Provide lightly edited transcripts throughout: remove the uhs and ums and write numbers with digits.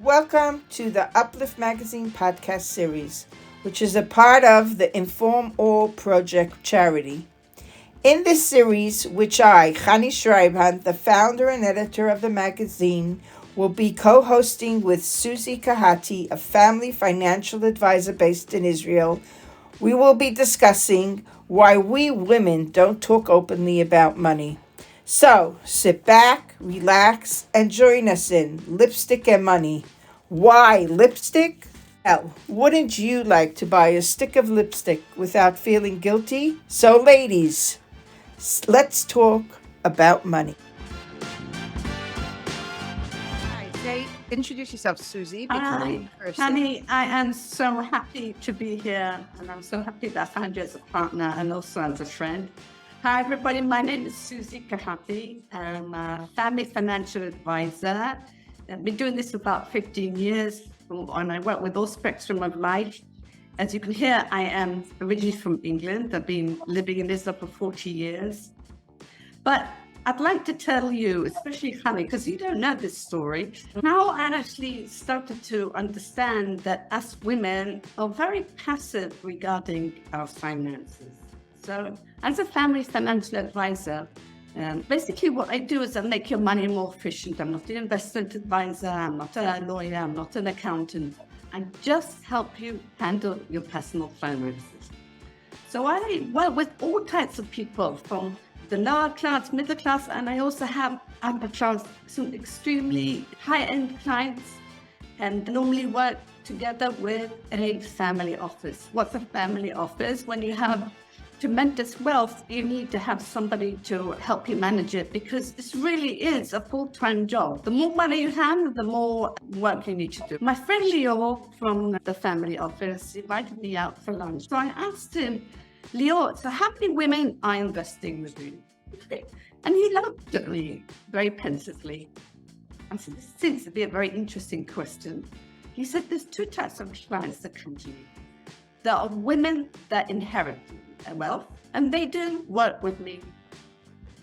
Welcome to the Uplift Magazine podcast series, which is a part of the Inform All Project charity. In this series, which I, Chani Schreibhand, the founder and editor of the magazine, will be co-hosting with Suzy Kahati, a family financial advisor based in Israel, we will be discussing why we women don't talk openly about money. So, sit back, relax, and join us in Lipstick and Money. Why lipstick? Well, wouldn't you like to buy a stick of lipstick without feeling guilty? So, ladies, let's talk about money. Hi, say, introduce yourself, Suzy. Hi, Chani. I am so happy to be here, and I'm so happy that I found you as a partner and also as a friend. Hi, everybody. My name is Suzy Kahati. I'm a family financial advisor. I've been doing this for about 15 years, and I work with all spectrum of life. As you can hear, I am originally from England. I've been living in Israel for 40 years. But I'd like to tell you, especially Chani, because you don't know this story, how I actually started to understand that us women are very passive regarding our finances. So as a family financial advisor, basically what I do is I make your money more efficient. I'm not an investment advisor, I'm not a lawyer, I'm not an accountant. I just help you handle your personal finances. So I work with all types of people, from the lower class, middle class, and I also have upper class, some extremely high-end clients, and normally work together with a family office. What's a family office? When you have tremendous wealth, you need to have somebody to help you manage it, because this really is a full-time job. The more money you have, the more work you need to do. My friend Leo from the family office invited me out for lunch. So I asked him, Leo, so how many women are investing with you? And he looked at me very pensively. I said, this seems to be a very interesting question. He said, there's two types of clients that come to me. There are women that inherit wealth, and they do work with me.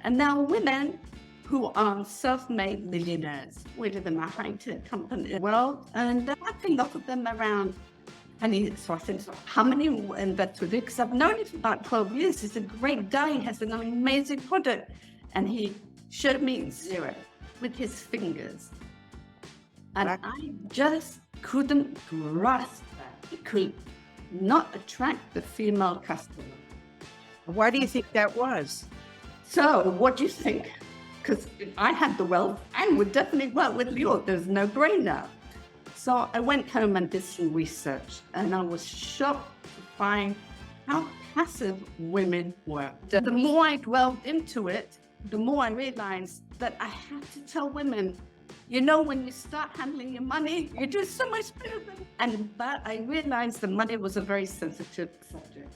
And there are women who are self-made millionaires. We live in a high-tech company world, and I have a lot of them around. And so I said, so how many invest with it? Because I've known him for about 12 years. He's a great guy. He has an amazing product. And he showed me zero with his fingers. And I just couldn't grasp that. He could not attract the female customer. Why do you think that was? So what do you think? Because if I had the wealth, I would definitely work with Leo. There's no brainer. So I went home and did some research, and I was shocked to find how passive women were. The more I dwelled into it, the more I realized that I had to tell women, you know, when you start handling your money, you do so much better than. But I realized the money was a very sensitive subject.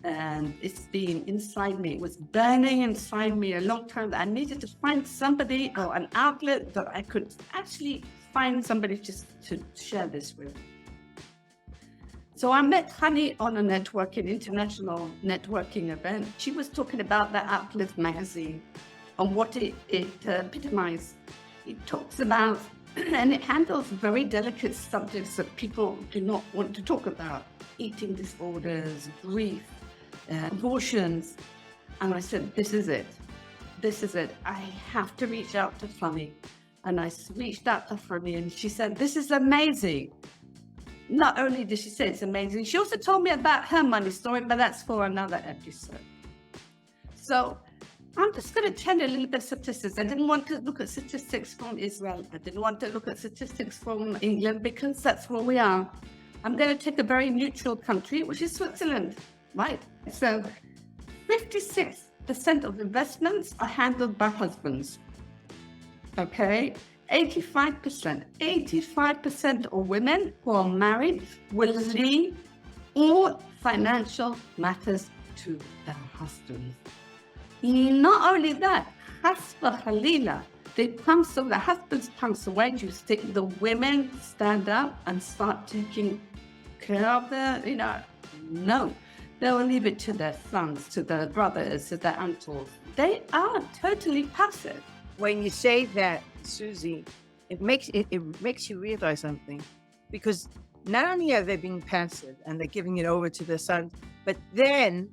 And it's been inside me. It was burning inside me a long time. I needed to find somebody or an outlet that I could actually find somebody just to share this with. So I met Chani on a international networking event. She was talking about the Uplift magazine and what it epitomized. It talks about, and it handles very delicate subjects that people do not want to talk about. Eating disorders, grief, abortions. And I said, this is it. This is it. I have to reach out to Chani. And I reached out to Chani, and she said, this is amazing. Not only did she say it's amazing, she also told me about her money story, but that's for another episode. So I'm just going to tell you a little bit of statistics. I didn't want to look at statistics from Israel. I didn't want to look at statistics from England, because that's where we are. I'm going to take a very neutral country, which is Switzerland, right? So 56% of investments are handled by husbands. Okay, 85% of women who are married will leave all financial matters to their husbands. Not only that, Hasba Halila, the husbands pass away. Do you think the women stand up and start taking care of their, no. They'll leave it to their sons, to their brothers, to their uncles. They are totally passive. When you say that, Suzy, it makes you realize something, because not only are they being passive and they're giving it over to their sons, but then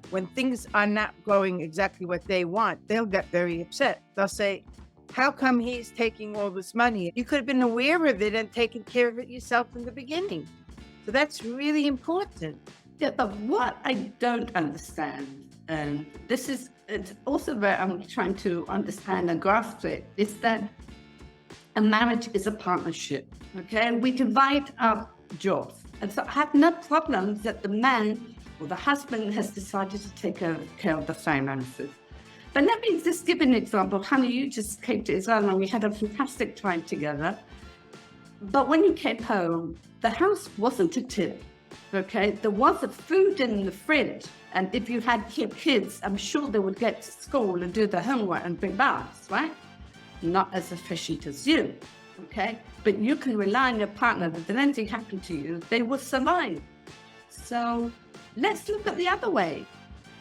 when things are not going exactly what they want, they'll get very upset. They'll say, how come he's taking all this money? You could have been aware of it and taken care of it yourself in the beginning. So that's really important. Yeah, but what I don't understand, and it's also where I'm trying to understand and grasp it, is that a marriage is a partnership, okay? And we divide our jobs. And so I have no problem that the man or the husband has decided to take care of the finances. But let me just give an example. Honey, you just came to Israel and we had a fantastic time together. But when you came home, the house wasn't a tip, okay? There was a food in the fridge. And if you had kids, I'm sure they would get to school and do their homework and bring baths, right? Not as efficient as you, okay? But you can rely on your partner that if anything happened to you, they will survive. So let's look at the other way.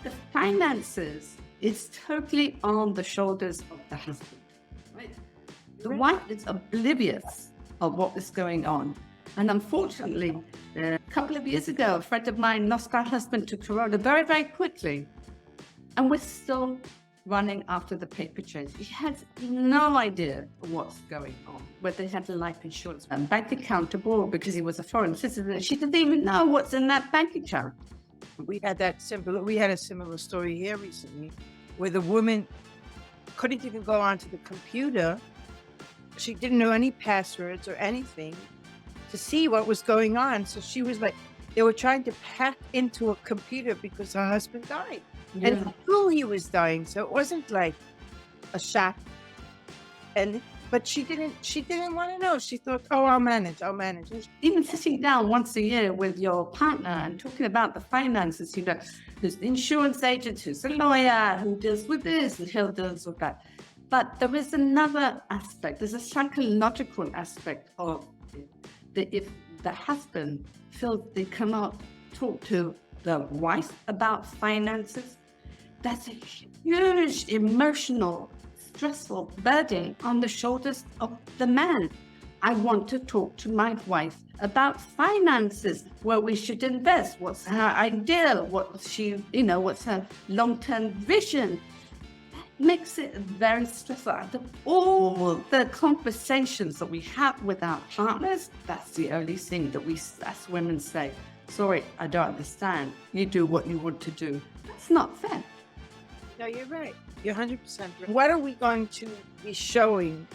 The finances is totally on the shoulders of the husband, right? The wife is oblivious of what is going on. And unfortunately, a couple of years ago, a friend of mine lost her husband to corona very, very quickly. And we're still running after the paper chase. He has no idea what's going on, whether he had a life insurance and bank account abroad because he was a foreign citizen. She didn't even know what's in that bank account. We had a similar story here recently where the woman couldn't even go onto the computer. She didn't know any passwords or anything to see what was going on. So she was like, they were trying to hack into a computer because her husband died. Yeah. And knew he was dying. So it wasn't like a shock. But she didn't want to know. She thought, oh, I'll manage. Even sitting down once a year with your partner and talking about the finances, who's the insurance agent, who's a lawyer, who deals with this and who deals with that. But there is another aspect. There's a psychological aspect of it. That if the husband feels they cannot talk to the wife about finances, that's a huge emotional, stressful burden on the shoulders of the man. I want to talk to my wife about finances, where we should invest, what's her ideal, what's her long-term vision. That makes it very stressful. Out of all the conversations that we have with our partners, that's the only thing that we as women say, sorry, I don't understand. You do what you want to do. That's not fair. No, you're right. You're 100% right. What are we going to be showing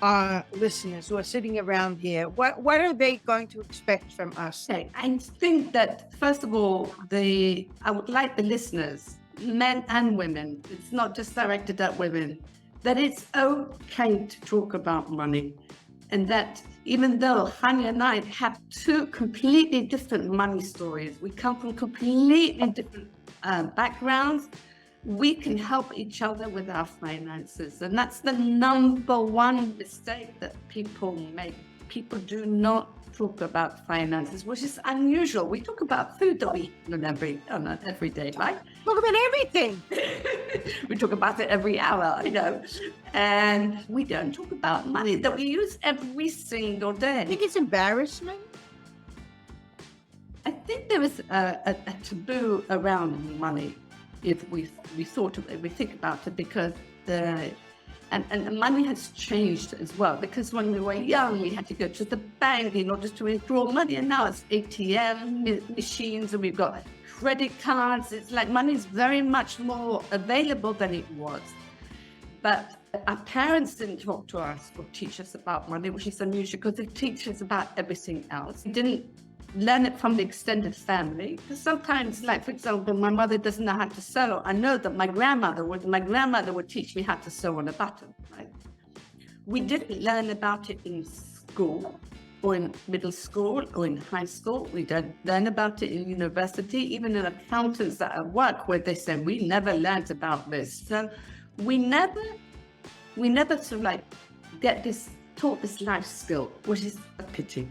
our listeners who are sitting around here? What are they going to expect from us? Okay, I think that, first of all, I would like the listeners, men and women, it's not just directed at women, that it's okay to talk about money. And that even though Chani and I have two completely different money stories, we come from completely different backgrounds, we can help each other with our finances. And that's the number one mistake that people make. People do not talk about finances, which is unusual. We talk about food that we eat on an everyday life. Talk about everything. We talk about it every hour, and we don't talk about money that we use every single day. I think it's embarrassment. I think there is a taboo around money if we think about it, because and money has changed as well, because when we were young, we had to go to the bank in order to withdraw money, and now it's ATM machines and we've got credit cards. It's like money is very much more available than it was. But our parents didn't talk to us or teach us about money, which is unusual because they teach us about everything else. We didn't learn it from the extended family. Because sometimes, like, for example, my mother doesn't know how to sew. I know that my grandmother would teach me how to sew on a button, right? We didn't learn about it in school or in middle school or in high school. We don't learn about it in university, even in accountants that I work with, they say, we never learned about this. So we never sort of like taught this life skill, which is a pity.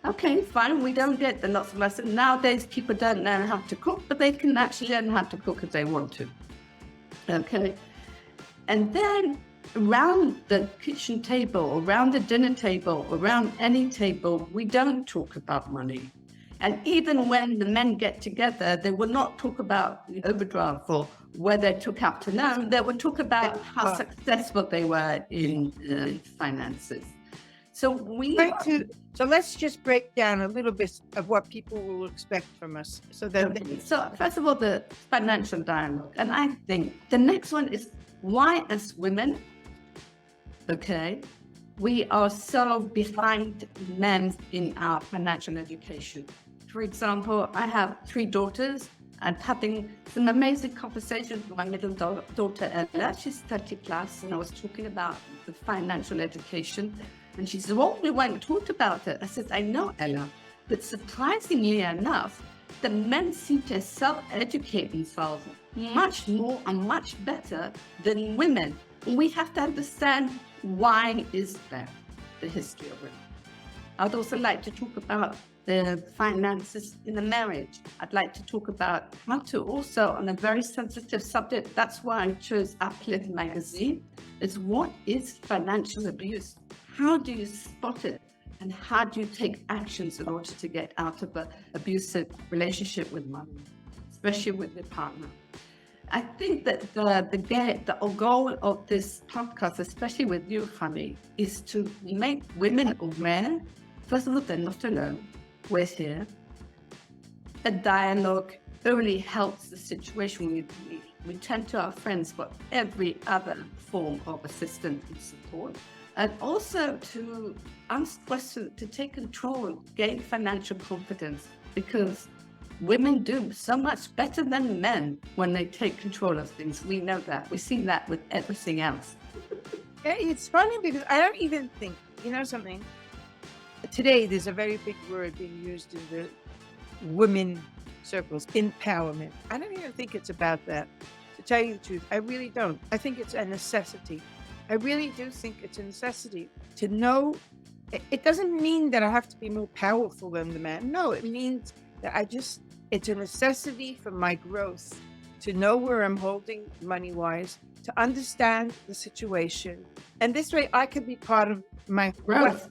Okay, fine, we don't get the lots of lessons. Nowadays, people don't learn how to cook, but they can actually learn how to cook if they want to. Okay. And then around the kitchen table, around the dinner table, around any table, we don't talk about money. And even when the men get together, they will not talk about the overdraft or where they took out to loan. They will talk about how successful they were in finances. So let's just break down a little bit of what people will expect from us. So first of all, the financial dialogue. And I think the next one is why as women, we are so behind men in our financial education. For example, I have 3 daughters and having some amazing conversations with my middle daughter, Ella. She's 30 plus, and I was talking about the financial education. And she said, well, we won't talk about it. I said, I know, Ella, but surprisingly enough, the men seem to self-educate themselves much more and much better than women. We have to understand why is that, the history of it. I'd also like to talk about the finances in a marriage. I'd like to talk about how to also, on a very sensitive subject, that's why I chose Uplift magazine, is what is financial abuse? How do you spot it? And how do you take actions in order to get out of an abusive relationship with money, especially with your partner? I think that the goal of this podcast, especially with you, Chani, is to make women aware. First of all, they're not alone. We're here. A dialogue only helps the situation. We turn to our friends for every other form of assistance and support. And also to ask questions, to take control, gain financial confidence, because women do so much better than men when they take control of things. We know that. We see that with everything else. It's funny because I don't even think, you know something? Today, there's a very big word being used in the women circles, empowerment. I don't even think it's about that. To tell you the truth, I really don't. I think it's a necessity. I really do think it's a necessity to know. It doesn't mean that I have to be more powerful than the man. No, it means that it's a necessity for my growth to know where I'm holding money-wise, to understand the situation. And this way I could be part of my growth.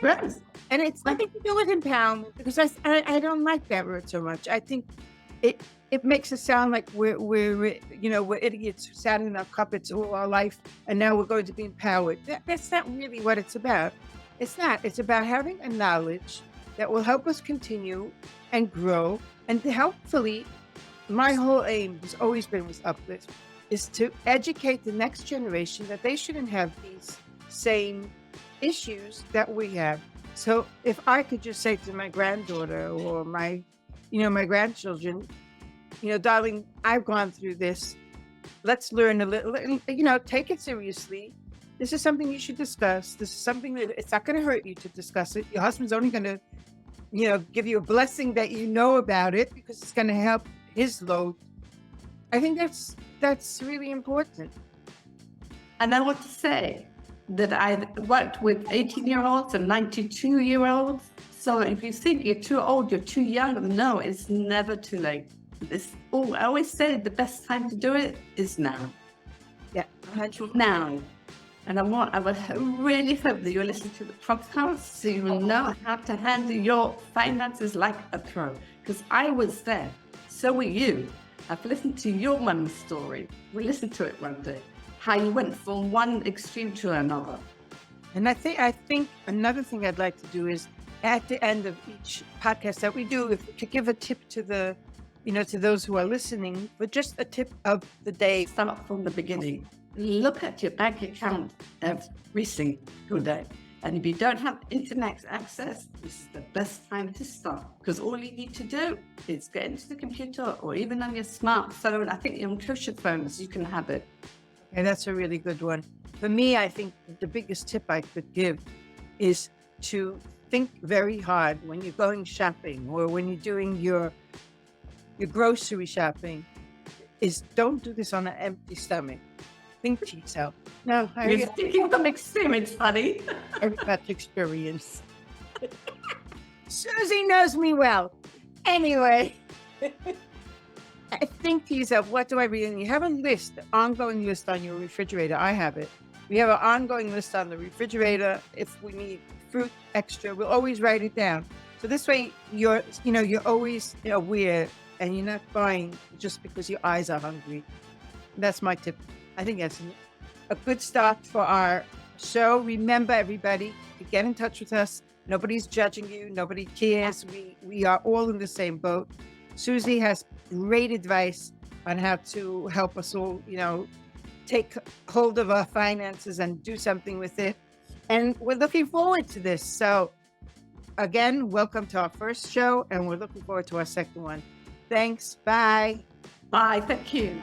Right. And it's nothing to do with empowerment, because I don't like that word so much. I think it makes it sound like we're idiots who sat in our cupboards all our life and now we're going to be empowered. That's not really what it's about. It's not. It's about having a knowledge that will help us continue and grow. And hopefully, my whole aim has always been with Uplift is to educate the next generation that they shouldn't have these same issues that we have. So if I could just say to my granddaughter or my grandchildren, darling, I've gone through this. Let's learn a little, take it seriously. This is something you should discuss. This is something that it's not going to hurt you to discuss it. Your husband's only going to, give you a blessing that you know about it because it's going to help his load. I think that's really important. And I want to say that I worked with 18-year-olds and 92-year-olds. So if you think you're too old, you're too young, no, it's never too late. I always say the best time to do it is now. Yeah, now. And I would really hope that you listen to the podcast so you will know how to handle your finances like a pro. Because I was there. So were you. I've listened to your money story. We'll listen to it one day. How you went from one extreme to another. And I think another thing I'd like to do is at the end of each podcast that we do, to give a tip to to those who are listening, but just a tip of the day. Start from the beginning. Look at your bank account every single day. And if you don't have internet access, this is the best time to start. Because all you need to do is get into the computer or even on your smartphone. I think on cushion phones, you can have it. And that's a really good one. For me, I think the biggest tip I could give is to think very hard when you're going shopping or when you're doing your grocery shopping, is don't do this on an empty stomach. Think to yourself. No, you're speaking from experience, honey. About experience. Suzy knows me well. Anyway, think to yourself, what do I read? And you have a list, an ongoing list on your refrigerator. I have it. We have an ongoing list on the refrigerator. If we need fruit extra, we'll always write it down. So this way you're always aware and you're not buying just because your eyes are hungry. That's my tip. I think that's a good start for our show. Remember, everybody, to get in touch with us. Nobody's judging you. Nobody cares. We are all in the same boat. Suzy has great advice on how to help us all, take hold of our finances and do something with it. And we're looking forward to this. So again, welcome to our first show, and we're looking forward to our second one. Thanks. Bye. Bye. Thank you.